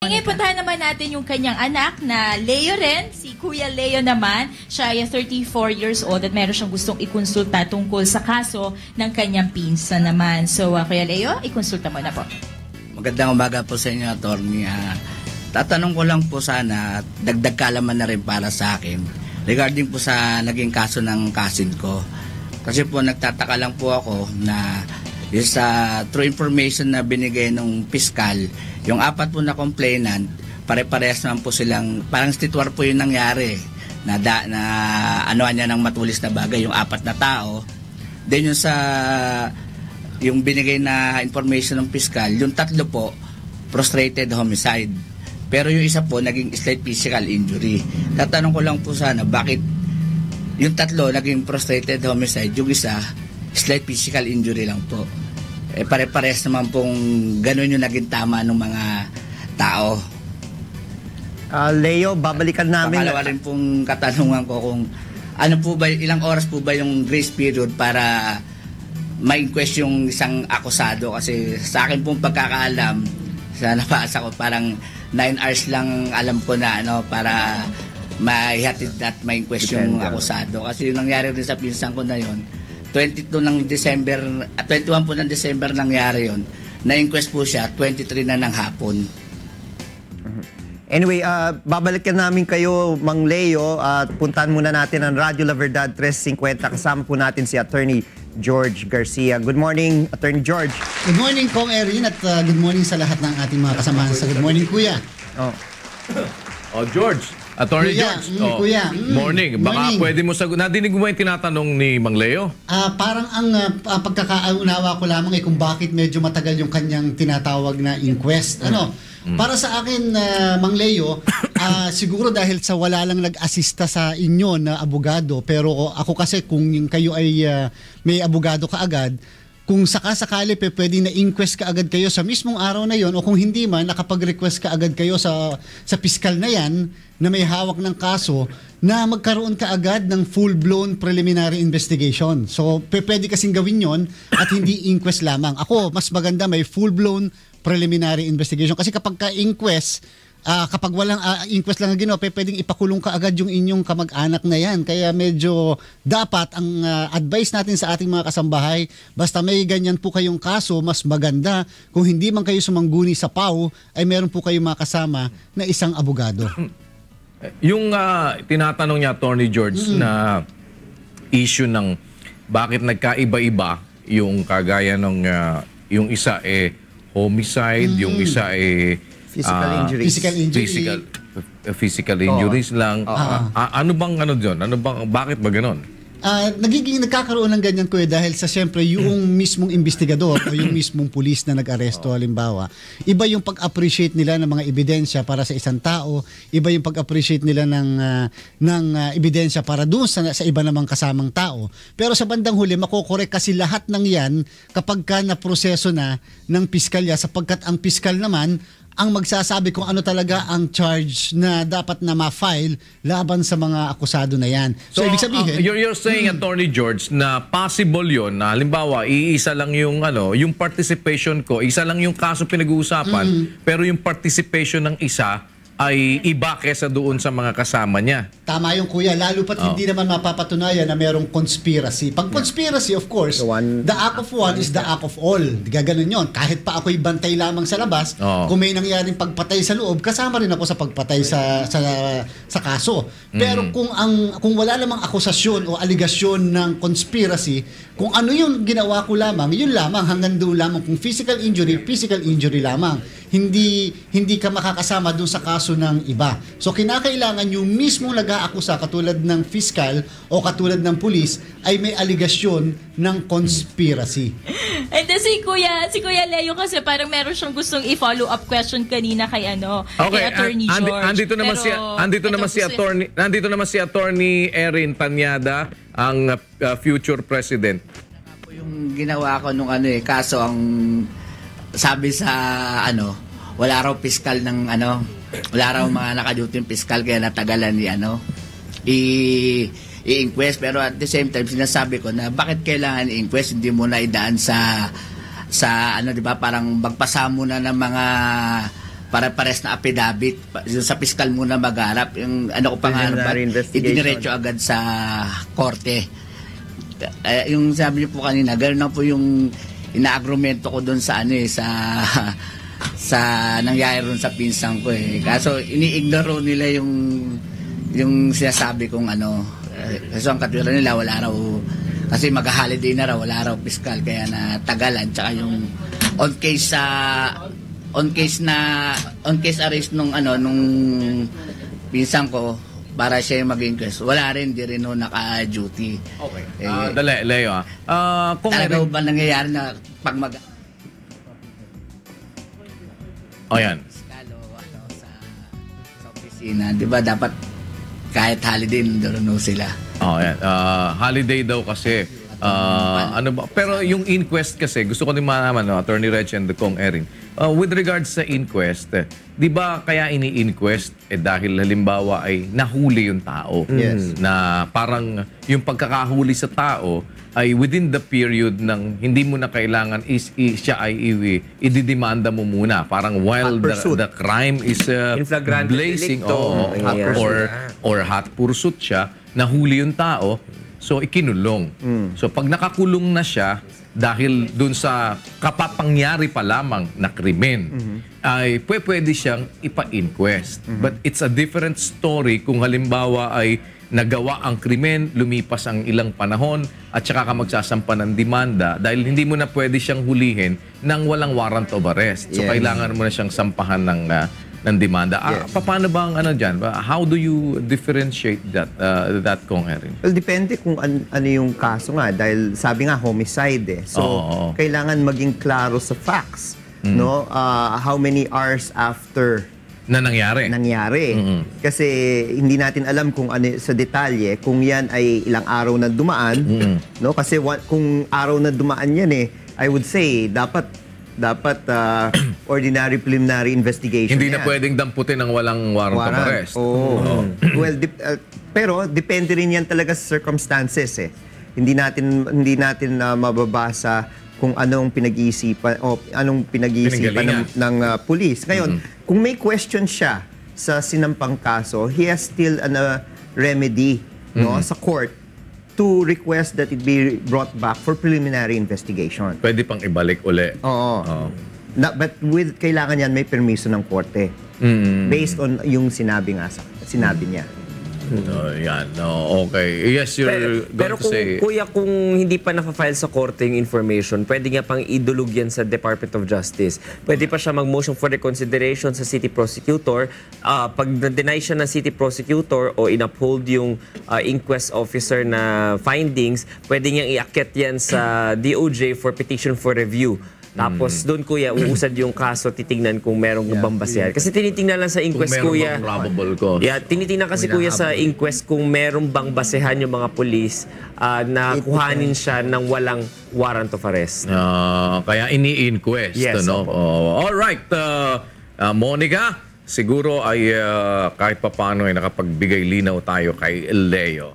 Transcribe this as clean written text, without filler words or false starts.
Ngayon, puntahan naman natin yung kanyang anak na Leo rin. Si Kuya Leo naman, siya ay 34 years old at meron siyang gustong ikonsulta tungkol sa kaso ng kanyang pinsan naman. So, Kuya Leo, ikonsulta mo na po. Magandang umaga po sa inyo, attorney. Tatanong ko lang po sana, dagdag kaalaman na rin para sa akin, regarding po sa naging kaso ng cousin ko. Kasi po nagtataka lang po ako na sa true information na binigay ng piskal, yung apat po na complainant, pare-parehas naman po silang, parang stitwar po yung nangyari, na anuan niya ng matulis na bagay, yung apat na tao. Then yung binigay na information ng piskal, yung tatlo po, prostrated homicide. Pero yung isa po, naging slight physical injury. Tatanong ko lang po sana, bakit yung tatlo naging prostrated homicide, yung isa, slight physical injury lang po. Pare-pares naman pong ganun yung naging tama ng mga tao. Leo, babalikan namin. Pangalawa rin pong katanungan ko kung ano po ba, ilang oras po ba yung grace period para ma-inquest yung isang akusado, kasi sa akin pong pagkakaalam, sa nabasa ko parang 9 hours lang alam ko na para maihatid at ma-inquest yung akusado. Kasi yung nangyari rin sa pinsan ko na yon, 22 ng December, 21 po ng December nangyari yon. Na-inquest po siya, 23 na ng hapon. Anyway, babalikan namin kayo, Mang Leo, at puntahan muna natin ang Radyo La Verdad 350. Kasama po natin si Attorney George Garcia. Good morning, Attorney George. Good morning, Kong Erin, at good morning sa lahat ng ating mga kasamahan sa Good Morning, Kuya. George. Attorney Kuya, George. Kuya. Morning. Baka Morning. pwede mo sagot. Nadinig mo ba yung tinatanong ni Mang Leo? Parang ang pagkakaunawa ko lamang kung bakit medyo matagal yung kanyang tinatawag na inquest. Para sa akin, Mang Leo, siguro dahil sa wala lang nag-asista sa inyo na abogado, pero ako kasi kung kayo ay may abogado kaagad, kung sakasakali pwede na inquest ka agad kayo sa mismong araw na yon, o kung hindi man, nakapag-request ka agad kayo sa piskal na yan na may hawak ng kaso, na magkaroon ka agad ng full-blown preliminary investigation. So, pwede kasing gawin yon at hindi inquest lamang. Ako, mas maganda may full-blown preliminary investigation. Kasi kapag ka-inquest, kapag walang inquest lang ang ginawa, pwedeng ipakulong ka agad yung inyong kamag-anak na yan. Kaya medyo dapat ang advice natin sa ating mga kasambahay, basta may ganyan po kayong kaso, mas maganda kung hindi man kayo sumangguni sa PAW, ay meron po kayong mga kasama na isang abogado. Yung tinatanong niya, Attorney George, na issue ng bakit nagkaiba-iba yung kagaya ng yung isa homicide, yung isa physical injuries. Physical injuries lang. Ano bang doon? Bakit ba ganon? Nagkakaroon ng ganyan, Kuya, dahil sa siyempre yung mismong investigador o yung mismong pulis na nag-aresto, halimbawa, iba yung pag-appreciate nila ng mga ebidensya para sa isang tao, iba yung pag-appreciate nila ng ebidensya para doon sa iba namang kasamang tao. Pero sa bandang huli, makokorek kasi lahat ng yan kapag ka na-proseso na ng piskalya, sapagkat ang piskal naman ang magsasabi kung ano talaga ang charge na dapat na ma-file laban sa mga akusado na yan. So ibig sabihin, you're saying, Attorney George, na possible yon na halimbawa, iisa lang yung yung participation ko, isa lang yung kaso pinag-uusapan, pero yung participation ng isa ay iba kesa doon sa mga kasama niya. Tama yung, Kuya, lalo pat hindi naman mapapatunayan na merong conspiracy. Pag conspiracy, of course, the act of one is the act of all. Gaganon yun. Kahit pa ako'y bantay lamang sa labas, kung may nangyaring pagpatay sa loob, kasama rin ako sa pagpatay sa kaso. Pero kung wala namang akusasyon o aligasyon ng conspiracy, kung ano yung ginawa ko lamang, yun lamang, hanggang doon lamang. Kung physical injury lamang. Hindi ka makakasama doon sa kaso ng iba. So kinakailangan yung mismo nag-aakusa, katulad ng fiscal o katulad ng pulis, ay may aligasyon ng conspiracy. And then si Kuya Leo kasi parang meron siyang gustong i-follow up question kanina kay kay Attorney George. Nandito naman si Attorney Erin Tanyada, ang future president. Yung ginawa ko nung kaso, ang sabi sa wala raw piskal ng wala raw mga nakaduty yung piskal, kaya natagalan ni i-inquest. Pero at the same time, sinasabi ko na bakit kailangan i-inquest, hindi mo na idaan sa di ba, parang magpasa muna ng mga para-pares na affidavit. Yung sa piskal muna magharap. Yung ano ko pangarap, Preliminary investigation. idiniretso agad sa korte. Yung sabi niyo po kanina, gano'n na po yung ina-agrumento ko doon sa sa nangyayari ron sa pinsan ko eh. Kaso ini-ignore nila yung sinasabi kong kasi ang katwiran nila wala raw, kasi mag-holiday na raw, wala raw piskal kaya natagalan, tsaka yung on case arrest nung pinsan ko para siya yung mag-inquest. Wala rin, di rin naka-duty. Okay. Dali, Leo. Kung Talaga ba nangyayari na pag yan. Piskalo, sa opisina, di ba dapat kahit holiday nandun sila. Yan. Holiday daw kasi. Pero yung inquest kasi, gusto ko din malaman, Attorney Reg and Kong Erin, with regards sa inquest, di ba kaya ini-inquest dahil halimbawa ay nahuli yung tao? Yes. Na parang yung pagkakahuli sa tao ay within the period ng hindi mo na kailangan siya ay ididemanda mo muna. Parang while the crime is In flagrante blazing, delicto. or hot pursuit siya, nahuli yung tao, so ikinulong. So pag nakakulong na siya, dahil dun sa kapapangyari pa lamang na krimen, ay pwede siyang ipa-inquest. But it's a different story kung halimbawa ay nagawa ang krimen, lumipas ang ilang panahon, at saka ka magsasampa ng demanda dahil hindi mo na pwede siyang hulihin nang walang warrant of arrest. So Yes. kailangan mo na siyang sampahan ng demanda. Yes. Paano ba ang dyan? How do you differentiate that Kong Erin? Well, depende kung ano yung kaso nga. Dahil sabi nga, homicide eh. So, Oo. kailangan maging klaro sa facts. No? How many hours after Na nangyari? nangyari. Kasi hindi natin alam kung ano sa detalye, kung yan ay ilang araw na dumaan. No? Kasi kung araw na dumaan yan I would say, dapat ordinary preliminary investigation Hindi na yan. pwedeng damputin ng walang warrant of arrest. Oo. Well, pero depende rin yan talaga sa circumstances eh. Hindi natin mababasa kung anong pinag-iisipan o anong pinag-iisipan ng pulis. Ngayon, kung may question siya sa sinampang kaso, he has still a remedy sa court to request that it be brought back for preliminary investigation. Pwede pang ibalik uli. Oo. But kailangan yan may permiso ng korte. Based on yung sinabi niya. Yan. Okay. Yes, you're Pero going to say... kuya, kung hindi pa na-file sa korte yung information, pwede nga pang idulog yan sa Department of Justice. Pwede pa siya mag-motion for reconsideration sa city prosecutor. Pag na-deny siya ng city prosecutor o in-uphold yung inquest officer na findings, pwede niyang iakyat yan sa DOJ for petition for review. Tapos doon kuya, uusad yung kaso, titingnan kung merong bang basehan. Kasi tinitingnan lang sa inquest Kung meron kuya. bang probable cause. Yeah, tinitingnan kasi kuya sa inquest kung merong bang basehan yung mga pulis na kuhanin siya ng walang warrant of arrest. Kaya ini-inquest. Yes, All right. Monica, siguro ay kahit papaano ay nakapagbigay linaw tayo kay Leo.